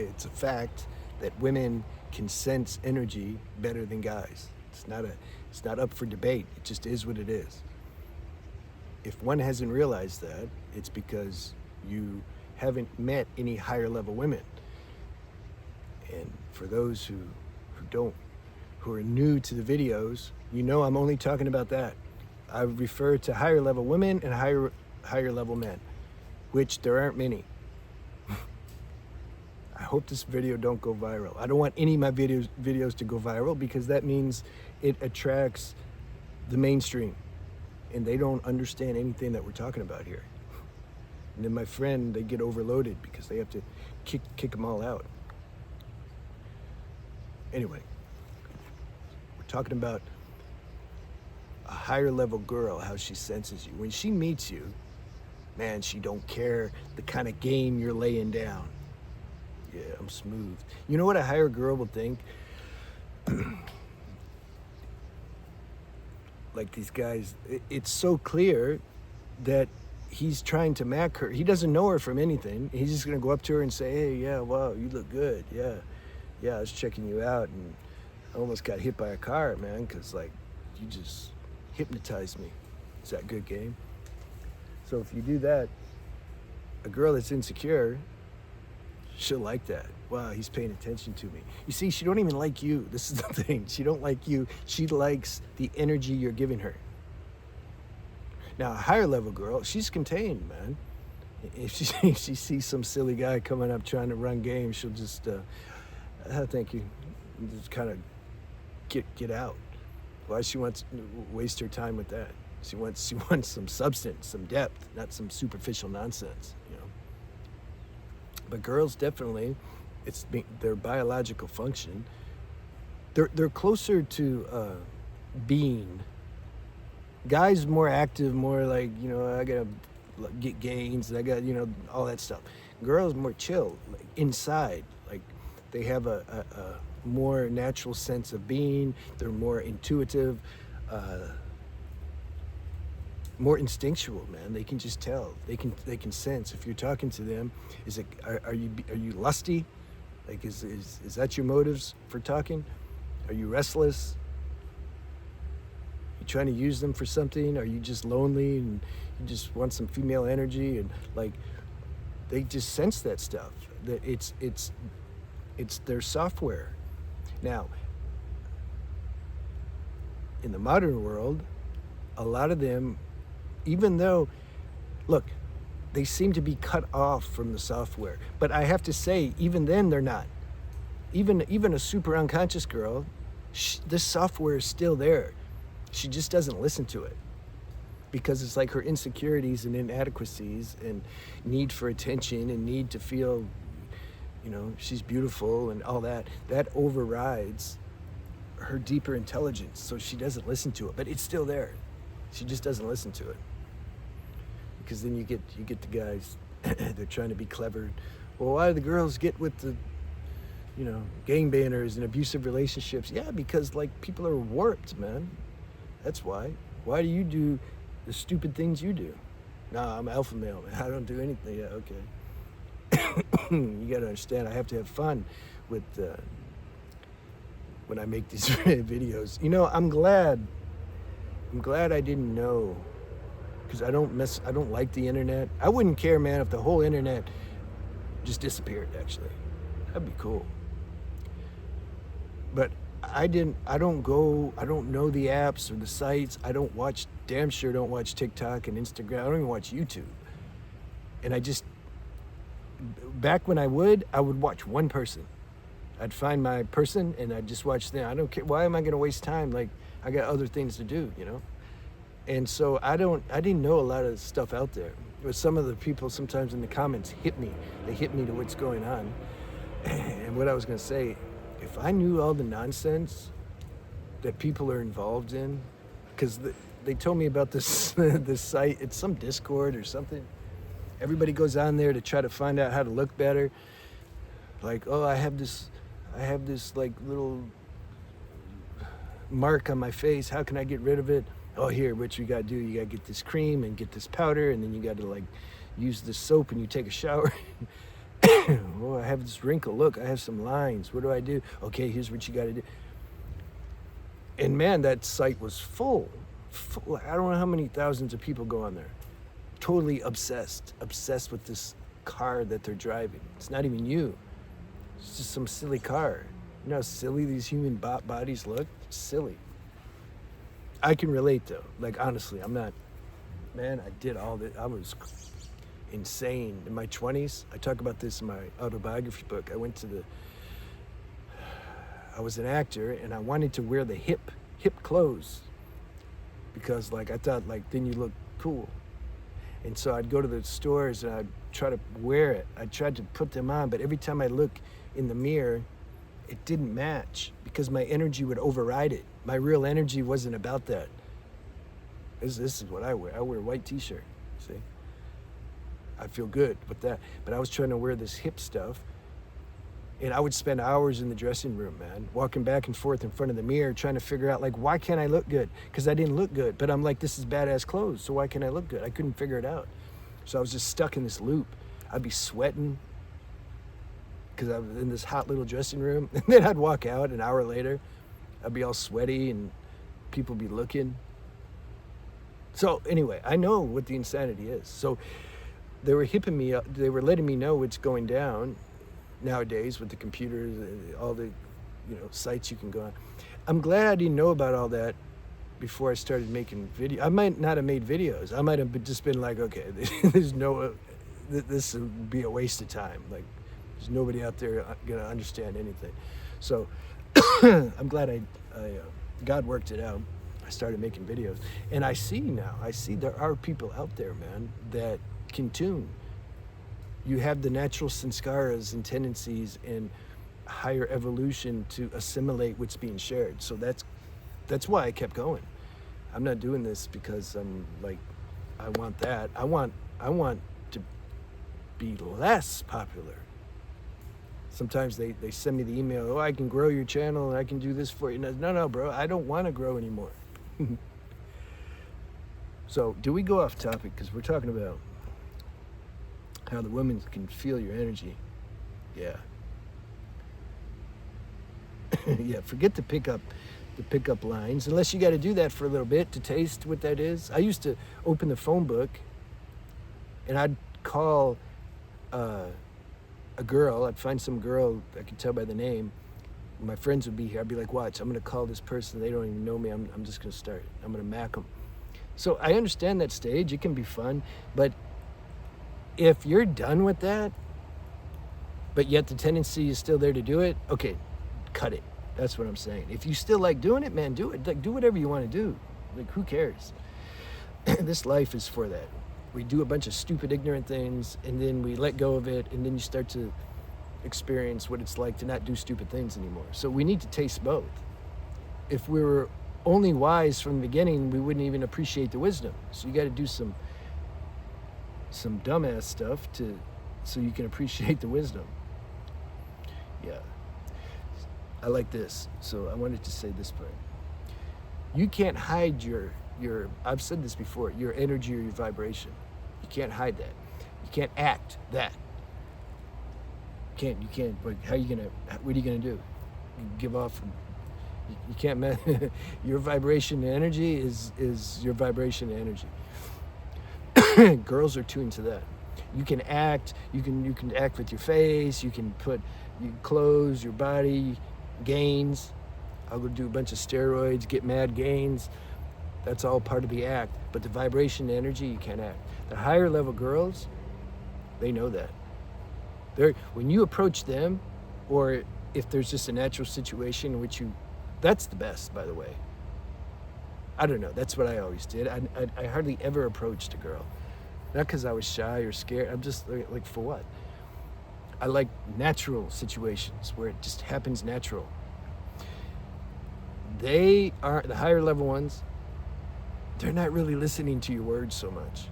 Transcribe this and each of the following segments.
It's a fact that women can sense energy better than guys. It's not up for debate. It just is what it is. If one hasn't realized that, it's because you haven't met any higher level women. And for those who are new to the videos, you know I'm only talking about that. I refer to higher level women and higher level men, which there aren't many. I hope this video don't go viral. I don't want any of my videos to go viral, because that means it attracts the mainstream and they don't understand anything that we're talking about here. And then my friend, they get overloaded because they have to kick them all out. Anyway, we're talking about a higher level girl, how she senses you. When she meets you, man, she don't care the kind of game you're laying down. Yeah, I'm smooth. You know what a higher girl will think? Like these guys, it's so clear that he's trying to mac her. He doesn't know her from anything. He's just gonna go up to her and say, hey, yeah, wow, you look good. Yeah, I was checking you out and I almost got hit by a car, man, because like, you just hypnotized me. Is that good game? So if you do that, a girl that's insecure, she'll like that. Wow, he's paying attention to me. You see, she don't even like you. This is the thing. She don't like you. She likes the energy you're giving her. Now, a higher level girl, she's contained, man. If she sees some silly guy coming up trying to run game, she'll just, thank you, just kind of get out. Why she wants to waste her time with that? She wants some substance, some depth, not some superficial nonsense, you know. But girls definitely, it's their biological function. They're closer to being. Guys more active, more like, you know, I gotta get gains, I got, you know, all that stuff. Girls more chill, like inside, like they have a more natural sense of being. They're more intuitive, more instinctual, man. They can just tell. They can sense if you're talking to them. Is it are you lusty? Like is that your motives for talking? Are you restless? You trying to use them for something? Are you just lonely and you just want some female energy? And like, they just sense that stuff. That it's their software. Now, in the modern world, a lot of them, even though, look, they seem to be cut off from the software. But I have to say, even then, they're not. Even a super unconscious girl, this software is still there. She just doesn't listen to it. Because it's like her insecurities and inadequacies and need for attention and need to feel, you know, she's beautiful and all that, that overrides her deeper intelligence. So she doesn't listen to it, but it's still there. She just doesn't listen to it. Because then you get the guys, they're trying to be clever. Well, why do the girls get with the, you know, gangbangers and abusive relationships? Yeah, because like people are warped, man. That's why. Why do you do the stupid things you do? Nah, I'm alpha male, man. I don't do anything. Yeah, okay. You gotta understand, I have to have fun with when I make these videos. You know, I'm glad I didn't know, because I don't like the internet. I wouldn't care, man, if the whole internet just disappeared, actually. That'd be cool. But I don't know the apps or the sites. Damn sure don't watch TikTok and Instagram. I don't even watch YouTube. And back when I would watch one person. I'd find my person and I'd just watch them. I don't care. Why am I gonna waste time? Like, I got other things to do, you know? And so I didn't know a lot of stuff out there. But some of the people sometimes in the comments hit me. They hit me to what's going on. And what I was gonna say, if I knew all the nonsense that people are involved in, because they told me about this this site, it's some Discord or something. Everybody goes on there to try to find out how to look better. Like, oh, I have this like little mark on my face. How can I get rid of it? Oh, here, what you gotta do, you gotta get this cream and get this powder, and then you gotta like use this soap and you take a shower. Oh, I have this wrinkle. Look, I have some lines. What do I do? Okay, here's what you got to do. And man, that site was full. I don't know how many thousands of people go on there. Totally obsessed with this car that they're driving. It's not even you. It's just some silly car. You know how silly these human bodies look? It's silly. I can relate though. Like honestly, I'm not, man, I did all this. I was insane in my 20s. I talk about this in my autobiography book. I was an actor and I wanted to wear the hip clothes because like I thought like then you look cool. And so I'd go to the stores and I'd try to wear it. I tried to put them on, but every time I look in the mirror, it didn't match because my energy would override it. My real energy wasn't about that. This is what I wear. I wear a white t-shirt, see? I feel good with that. But I was trying to wear this hip stuff. And I would spend hours in the dressing room, man, walking back and forth in front of the mirror, trying to figure out, like, why can't I look good? Because I didn't look good. But I'm like, this is badass clothes, so why can't I look good? I couldn't figure it out. So I was just stuck in this loop. I'd be sweating because I was in this hot little dressing room. And then I'd walk out an hour later. I'd be all sweaty and people be looking. So anyway, I know what the insanity is. So they were hipping me up. They were letting me know what's going down nowadays with the computers, all the sites you can go on. I'm glad I didn't know about all that before I started making videos. I might not have made videos. I might have just been like, okay, this would be a waste of time. Like, there's nobody out there gonna understand anything. So I'm glad God worked it out. I started making videos, and I see there are people out there, man, that can tune. You have the natural sanskaras and tendencies and higher evolution to assimilate what's being shared. So that's why I kept going. I'm not doing this because I'm like, I want that. I want to be less popular. Sometimes they send me the email, oh, I can grow your channel and I can do this for you. No, bro, I don't want to grow anymore. So do we go off topic? Because we're talking about how the women can feel your energy. Yeah. Yeah, forget the pickup lines, unless you got to do that for a little bit to taste what that is. I used to open the phone book and I'd call a girl. I'd find some girl I could tell by the name. My friends would be here. I'd be like, watch, I'm going to call this person. They don't even know me. I'm just going to start. I'm going to mack them. So I understand that stage. It can be fun, but if you're done with that, but yet the tendency is still there to do it, okay, cut it. That's what I'm saying. If you still like doing it, man, do it. Like, do whatever you want to do. Like, who cares? This life is for that. We do a bunch of stupid, ignorant things, and then we let go of it, and then you start to experience what it's like to not do stupid things anymore. So we need to taste both. If we were only wise from the beginning, we wouldn't even appreciate the wisdom. So you got to do some dumbass stuff so you can appreciate the wisdom. Yeah. I like this. So I wanted to say this part. You can't hide your I've said this before, your energy or your vibration. You can't hide that. You can't act that. You can't, like, what are you gonna do? Give off, you can't, your vibration and energy is your vibration and energy. Girls are tuned to that. You can act. You can act with your face. You can put your clothes, your body, gains. I'll go do a bunch of steroids, get mad gains. That's all part of the act. But the vibration, and energy, you can't act. The higher level girls, they know that. When you approach them, or if there's just a natural situation in which that's the best, by the way. I don't know. That's what I always did. I hardly ever approached a girl. Not because I was shy or scared. I'm just like, for what? I like natural situations where it just happens natural. They are the higher level ones. They're not really listening to your words so much.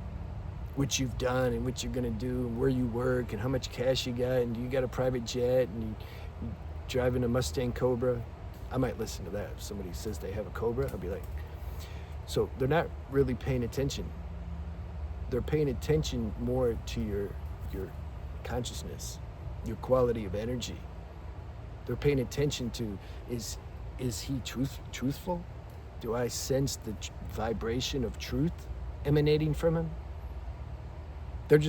What you've done and what you're going to do and where you work and how much cash you got and you got a private jet and you driving a Mustang Cobra. I might listen to that. If somebody says they have a Cobra, I'll be like, so they're not really paying attention. They're paying attention more to your consciousness. your quality of energy. They're paying attention to, is he truthful? Do I sense the vibration of truth emanating from him? They're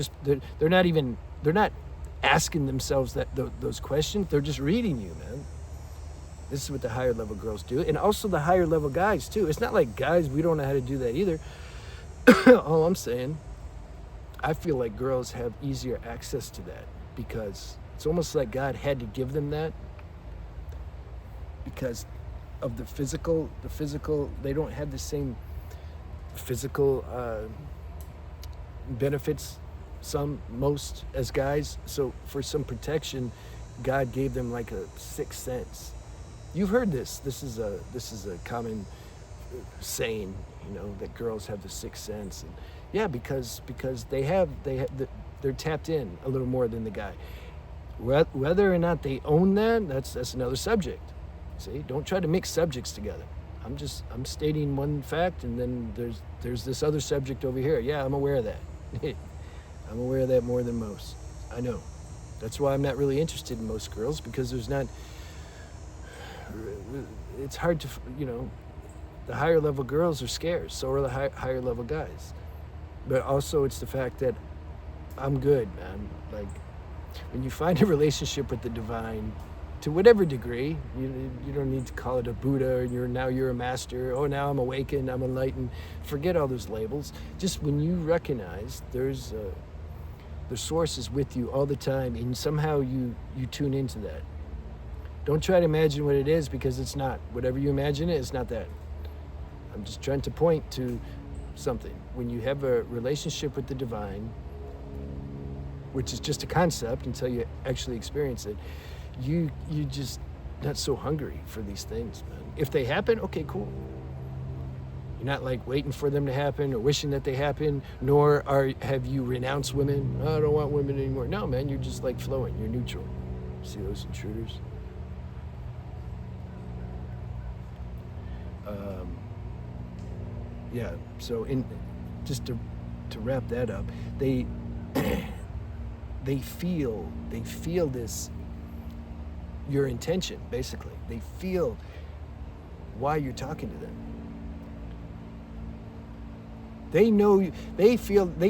not asking themselves those questions. They're just reading you, man. This is what the higher level girls do, and also the higher level guys too. It's not like guys, we don't know how to do that either. All I'm saying, I feel like girls have easier access to that because it's almost like God had to give them that because of the physical. They don't have the same physical benefits, most as guys. So for some protection, God gave them like a sixth sense. You've heard this. This is a common saying, that girls have the sixth sense, and yeah, because they're tapped in a little more than the guy. Whether or not they own that's another subject. See, don't try to mix subjects together. I'm stating one fact, and then there's this other subject over here. Yeah, I'm aware of that. I'm aware of that more than most. I know. That's why I'm not really interested in most girls, because it's hard to, the higher level girls are scarce, so are the higher level guys. But also it's the fact that I'm good, man. Like, when you find a relationship with the divine, to whatever degree, you don't need to call it a Buddha, you're a master, now I'm awakened, I'm enlightened. Forget all those labels. Just when you recognize the source is with you all the time, and somehow you tune into that. Don't try to imagine what it is, because it's not. Whatever you imagine it's not that. I'm just trying to point to something. When you have a relationship with the divine, which is just a concept until you actually experience it, you just not so hungry for these things, man. If they happen, okay, cool. You're not like waiting for them to happen or wishing that they happen, nor have you renounced women. I don't want women anymore. No, man, you're just like flowing. You're neutral. See those intruders? Yeah, so just to wrap that up, they feel this, your intention, basically. They feel why you're talking to them. They know you, they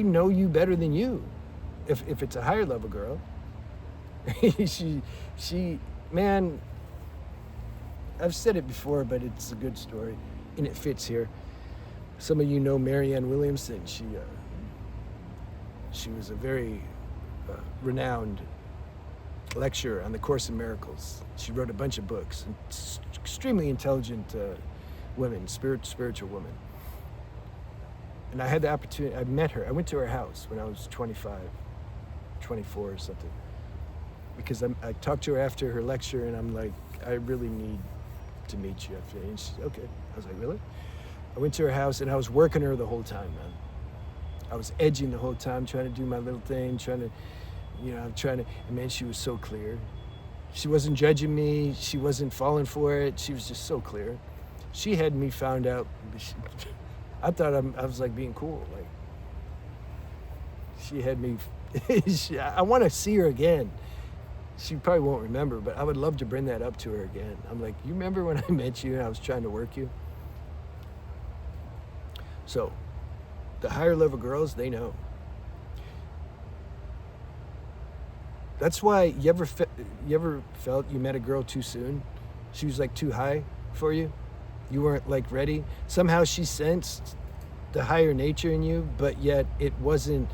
know you better than you. If it's a higher level girl, she man, I've said it before, but it's a good story and it fits here. Some of you know Marianne Williamson. She was a very renowned lecturer on the Course in Miracles. She wrote a bunch of books. Extremely intelligent woman, spiritual woman. And I had the opportunity, I met her. I went to her house when I was 25, 24 or something. Because I talked to her after her lecture, and I'm like, I really need to meet you. And she's okay. I was like, really? I went to her house, and I was working her the whole time, man. I was edging the whole time, trying to do my little thing, and man, she was so clear. She wasn't judging me. She wasn't falling for it. She was just so clear. She had me found out. I thought I was like being cool. Like, she had me. I want to see her again. She probably won't remember, but I would love to bring that up to her again. I'm like, you remember when I met you and I was trying to work you? So, the higher level girls, they know. That's why you ever felt you met a girl too soon? She was like too high for you? You weren't like ready? Somehow she sensed the higher nature in you, but yet it wasn't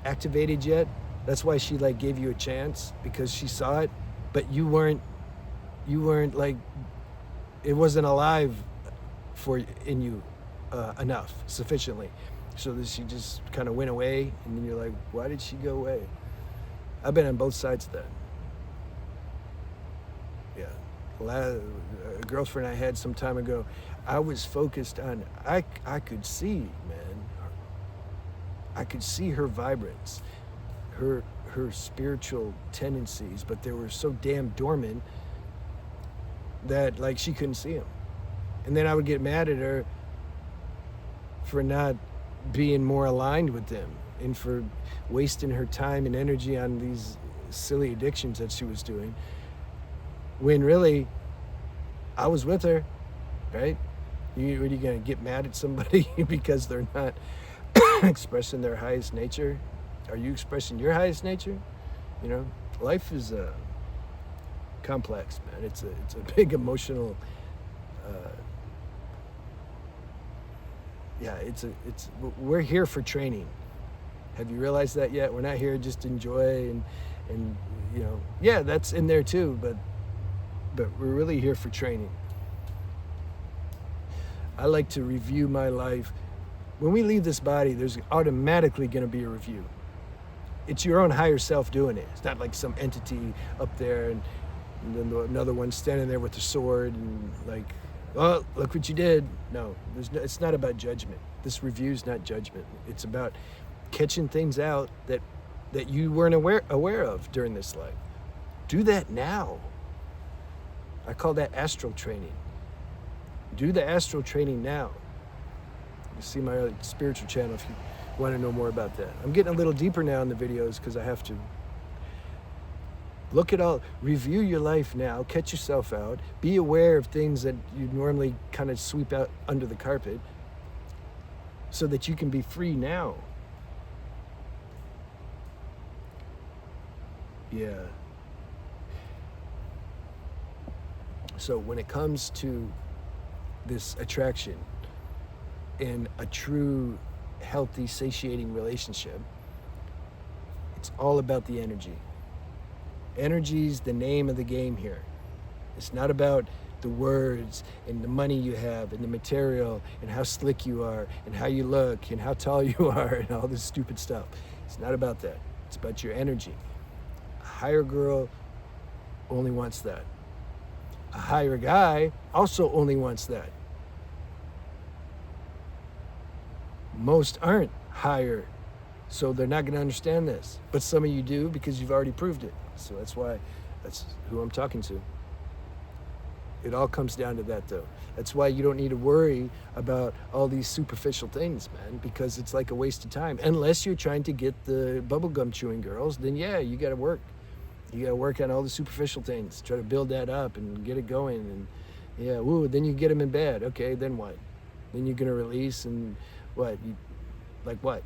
activated yet. That's why she like gave you a chance, because she saw it, but you weren't like, it wasn't alive in you enough, sufficiently. So that she just kind of went away, and then you're like, why did she go away? I've been on both sides of that. Yeah. A girlfriend I had some time ago, I was focused on, I could see, man. I could see her vibrance, her spiritual tendencies, but they were so damn dormant that like she couldn't see them. And then I would get mad at her for not being more aligned with them. and for wasting her time and energy on these silly addictions that she was doing, when really I was with her, right? What are you going to get mad at somebody because they're not expressing their highest nature? Are you expressing your highest nature? You know, life is complex, man. It's a big emotional. We're here for training. Have you realized that yet? We're not here just to enjoy and you know, yeah, that's in there too, but we're really here for training. I like to review my life. When we leave this body, there's automatically going to be a review. It's your own higher self doing it. It's not like some entity up there and then another one standing there with a sword and like, oh, look what you did. No, it's not about judgment. This review is not judgment. It's about catching things out that you weren't aware of during this life. Do that now. I call that astral training. Do the astral training now. You see my spiritual channel if you want to know more about that. I'm getting a little deeper now in the videos because I have to. Look at all, review your life now, catch yourself out, be aware of things that you normally kind of sweep out under the carpet so that you can be free now. Yeah. So when it comes to this attraction in a true, healthy, satiating relationship, it's all about the energy. Energy's the name of the game here. It's not about the words and the money you have and the material and how slick you are and how you look and how tall you are and all this stupid stuff. It's not about that. It's about your energy. A higher girl only wants that. A higher guy also only wants that. Most aren't higher, so they're not going to understand this. But some of you do because you've already proved it. So that's who I'm talking to. It all comes down to that, though. That's why you don't need to worry about all these superficial things, man, because it's like a waste of time. Unless you're trying to get the bubblegum chewing girls, then yeah, you got to work. You got to work on all the superficial things. Try to build that up and get it going. And yeah, woo, then you get them in bed. Okay, then what? Then you're going to release and what? Like what?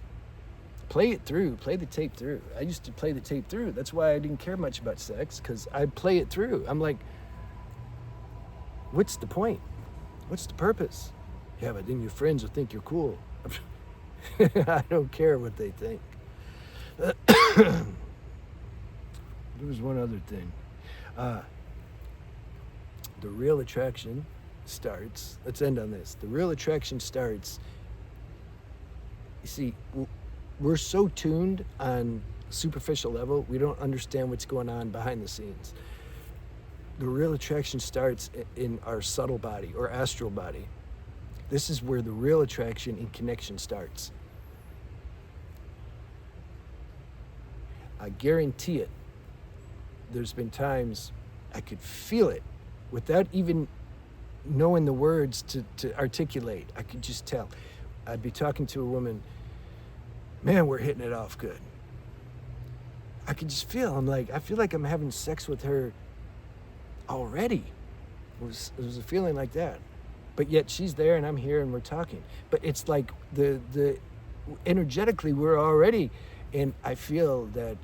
Play it through. Play the tape through. I used to play the tape through. That's why I didn't care much about sex, because I play it through. I'm like, what's the point? What's the purpose? Yeah, but then your friends will think you're cool. I don't care what they think. There was one other thing. The real attraction starts, let's end on this. The real attraction starts, you see, we're so tuned on superficial level, we don't understand what's going on behind the scenes. The real attraction starts in our subtle body or astral body. This is where the real attraction and connection starts. I guarantee it. There's been times I could feel it without even knowing the words to articulate. I could just tell. I'd be talking to a woman, man, we're hitting it off good. I could just feel, I feel like I'm having sex with her already. It was a feeling like that. But yet she's there and I'm here and we're talking. But it's like the energetically we're already, and I feel that,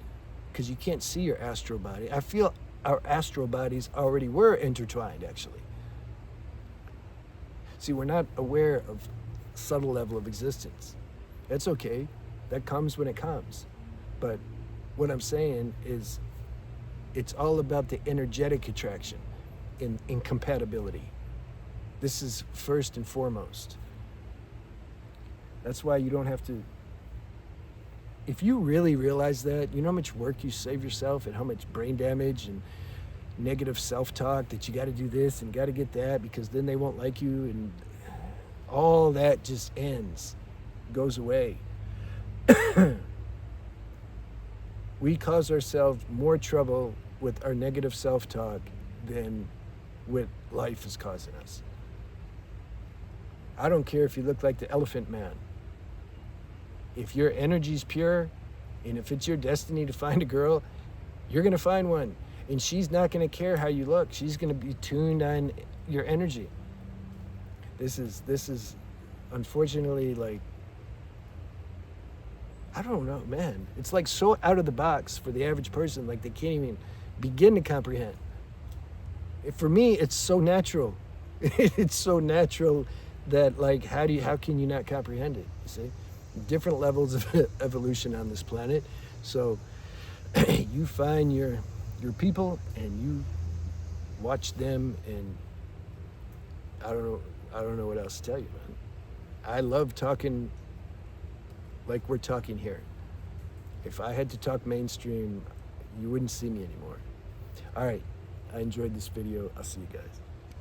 because you can't see your astral body, I feel our astral bodies already were intertwined, actually. See, we're not aware of subtle level of existence. That's okay. That comes when it comes. But what I'm saying is it's all about the energetic attraction in compatibility. This is first and foremost. That's why you don't have to, if you really realize that, you know how much work you save yourself and how much brain damage and negative self-talk that you got to do this and got to get that because then they won't like you, and all that just ends, goes away. We cause ourselves more trouble with our negative self-talk than what life is causing us. I don't care if you look like the Elephant Man. if your energy's pure, and if it's your destiny to find a girl, you're gonna find one. And she's not gonna care how you look. She's gonna be tuned on your energy. This is unfortunately, like, I don't know, man. It's like so out of the box for the average person, like they can't even begin to comprehend. For me, it's so natural. It's so natural that, like, how can you not comprehend it? You see, different levels of evolution on this planet. So you find your people and you watch them, and I don't know what else to tell you, man. I love talking like we're talking here. If I had to talk mainstream, you wouldn't see me anymore. All right, I enjoyed this video. I'll see you guys.